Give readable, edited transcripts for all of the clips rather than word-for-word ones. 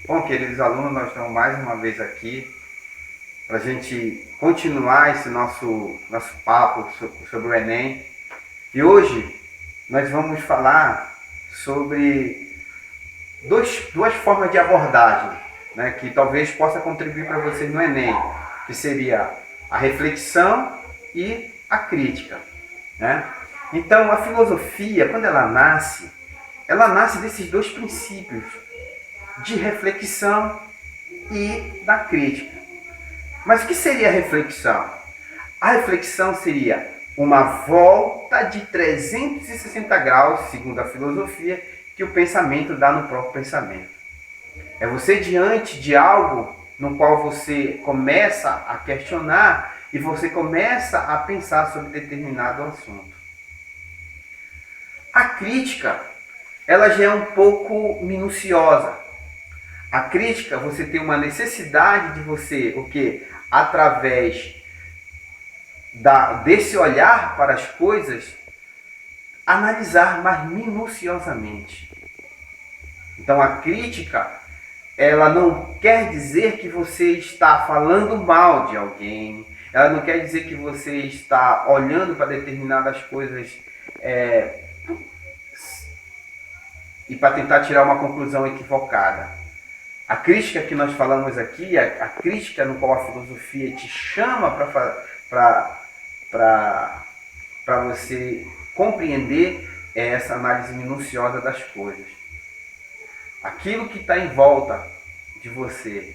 Bom, queridos alunos, nós estamos mais uma vez aqui para a gente continuar esse nosso papo sobre o Enem. E hoje nós vamos falar sobre duas formas de abordagem, né, que talvez possa contribuir para vocês no Enem, que seria a reflexão e a crítica, né? Então, a filosofia, quando ela nasce desses dois princípios, de reflexão e da crítica. Mas o que seria a reflexão? A reflexão seria uma volta de 360 graus, segundo a filosofia, que o pensamento dá no próprio pensamento. É você diante de algo no qual você começa a questionar e você começa a pensar sobre determinado assunto. A crítica, ela já é um pouco minuciosa. A crítica, você tem uma necessidade de você, o quê? Através desse olhar para as coisas, analisar mais minuciosamente. Então a crítica, ela não quer dizer que você está falando mal de alguém, ela não quer dizer que você está olhando para determinadas coisas e para tentar tirar uma conclusão equivocada. A crítica que nós falamos aqui, a crítica no qual a filosofia te chama para você compreender é essa análise minuciosa das coisas. Aquilo que está em volta de você,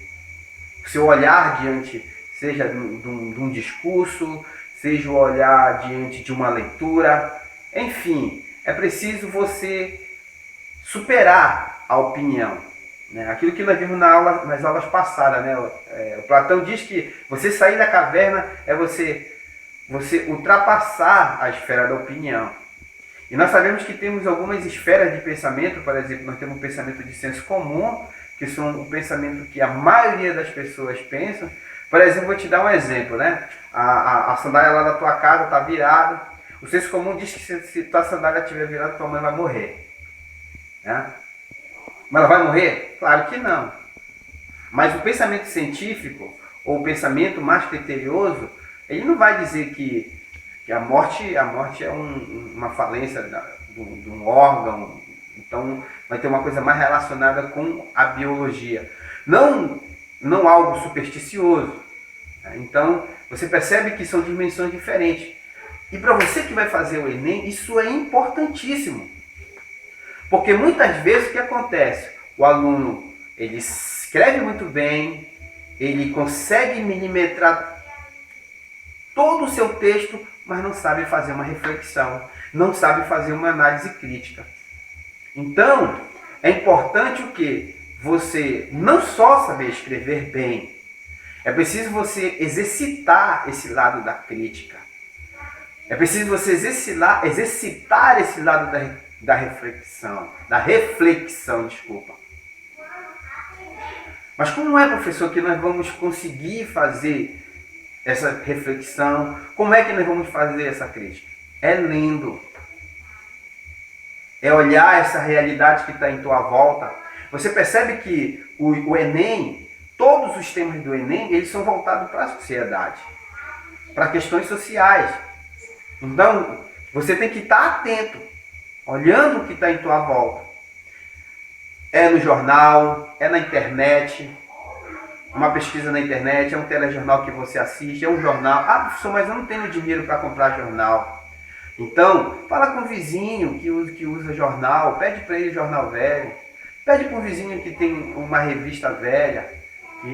o seu olhar diante, seja de um discurso, seja o olhar diante de uma leitura, enfim, é preciso você superar a opinião. Aquilo que nós vimos nas aulas passadas, né? O Platão diz que você sair da caverna é você ultrapassar a esfera da opinião. E nós sabemos que temos algumas esferas de pensamento, por exemplo, nós temos um pensamento de senso comum, que são o pensamento que a maioria das pessoas pensam. Por exemplo, vou te dar um exemplo, né? A sandália lá da tua casa está virada. O senso comum diz que se tua sandália estiver virada, tua mãe vai morrer, né? Mas ela vai morrer? Claro que não. Mas o pensamento científico, ou o pensamento mais criterioso, ele não vai dizer que a morte é uma falência de um órgão. Então vai ter uma coisa mais relacionada com a biologia. Não algo supersticioso. Então você percebe que são dimensões diferentes. E para você que vai fazer o Enem, isso é importantíssimo. Porque muitas vezes o que acontece? O aluno, ele escreve muito bem, ele consegue milimetrar todo o seu texto, mas não sabe fazer uma reflexão, não sabe fazer uma análise crítica. Então, é importante o quê? Você não só saber escrever bem, é preciso você exercitar esse lado da crítica. É preciso você exercitar esse lado da reflexão, desculpa. Mas como é, professor, que nós vamos conseguir fazer essa reflexão? Como é que nós vamos fazer essa crítica? É lendo. É olhar essa realidade que está em tua volta. Você percebe que o Enem, todos os temas do Enem, eles são voltados para a sociedade, para questões sociais. Então, você tem que estar atento, olhando o que está em tua volta. É no jornal, é na internet, uma pesquisa na internet, é um telejornal que você assiste, é um jornal. Ah, professor, mas eu não tenho dinheiro para comprar jornal. Então, fala com o vizinho que usa jornal, pede para ele jornal velho, pede para um vizinho que tem uma revista velha,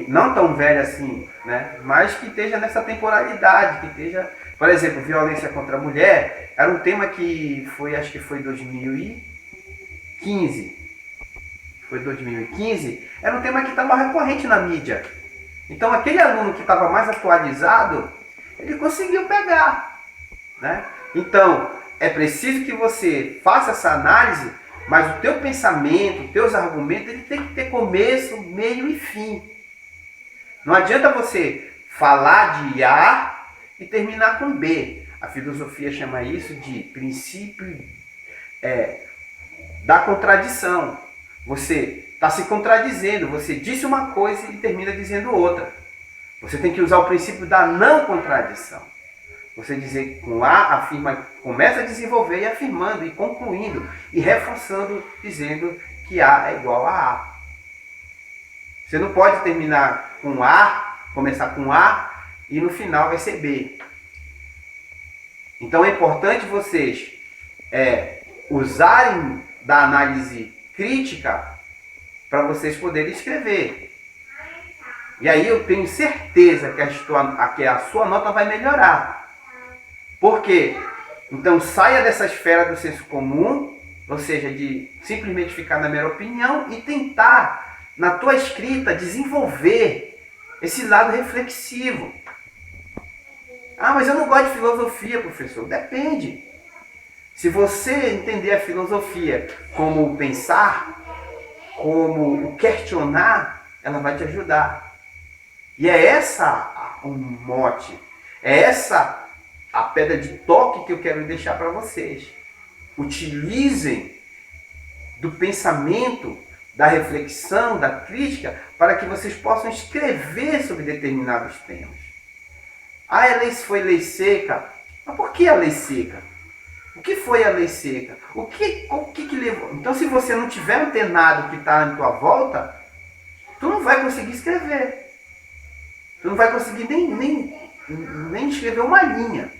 não tão velha assim, né? Mas que esteja nessa temporalidade, que esteja... Por exemplo, violência contra a mulher era um tema que acho que foi 2015. Foi 2015, era um tema que estava recorrente na mídia. Então aquele aluno que estava mais atualizado, ele conseguiu pegar, né? Então, é preciso que você faça essa análise, mas o teu pensamento, os teus argumentos, ele tem que ter começo, meio e fim. Não adianta você falar de A e terminar com B. A filosofia chama isso de princípio da contradição. Você está se contradizendo. Você disse uma coisa e termina dizendo outra. Você tem que usar o princípio da não contradição. Você dizer com A, afirma, começa a desenvolver e afirmando e concluindo e reforçando, dizendo que A é igual a A. Você não pode terminar com A, começar com A e no final vai ser B. Então é importante vocês usarem da análise crítica para vocês poderem escrever. E aí eu tenho certeza que a sua nota vai melhorar. Por quê? Então saia dessa esfera do senso comum, ou seja, de simplesmente ficar na mera opinião e tentar, na tua escrita, desenvolver esse lado reflexivo. Ah, mas eu não gosto de filosofia, professor. Depende. Se você entender a filosofia como pensar, como questionar, ela vai te ajudar. E é essa o mote, é essa a pedra de toque que eu quero deixar para vocês. Utilizem do pensamento, da reflexão, da crítica, para que vocês possam escrever sobre determinados temas. Ah, foi lei seca. Mas por que a lei seca? O que foi a lei seca? O que levou? Então, se você não tiver antenado que está em tua volta, tu não vai conseguir escrever. Tu não vai conseguir nem escrever uma linha.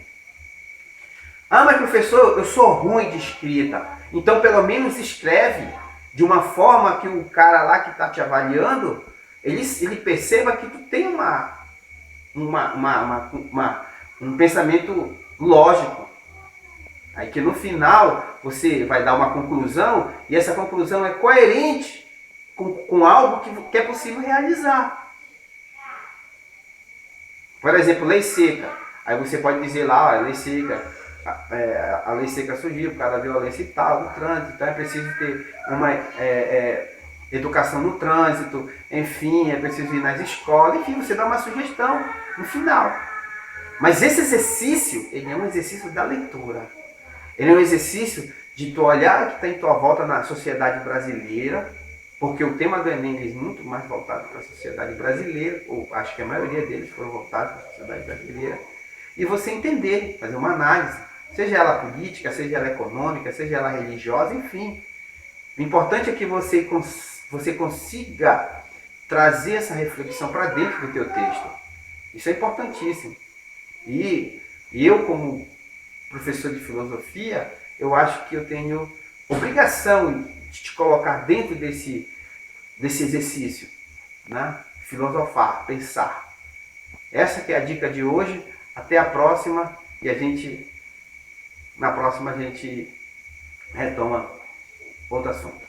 Ah, mas professor, eu sou ruim de escrita. Então, pelo menos escreve de uma forma que o cara lá que está te avaliando, ele perceba que tu tem um pensamento lógico. Aí que no final você vai dar uma conclusão e essa conclusão é coerente com algo que é possível realizar. Por exemplo, lei seca. Aí você pode dizer lá, a lei seca, a lei seca surgiu por causa da violência e tal, do trânsito, então é preciso ter uma educação no trânsito, enfim, é preciso ir nas escolas, enfim, você dá uma sugestão no final. Mas esse exercício, ele é um exercício da leitura. Ele é um exercício de tu olhar o que está em tua volta na sociedade brasileira, porque o tema do Enem é muito mais voltado para a sociedade brasileira, ou acho que a maioria deles foram voltados para a sociedade brasileira, e você entender, fazer uma análise, seja ela política, seja ela econômica, seja ela religiosa, enfim. O importante é que você consiga trazer essa reflexão para dentro do teu texto. Isso é importantíssimo. E eu, como professor de filosofia, eu acho que eu tenho obrigação de te colocar dentro desse exercício, né? Filosofar, pensar. Essa que é a dica de hoje. Até a próxima e na próxima a gente retoma outro assunto.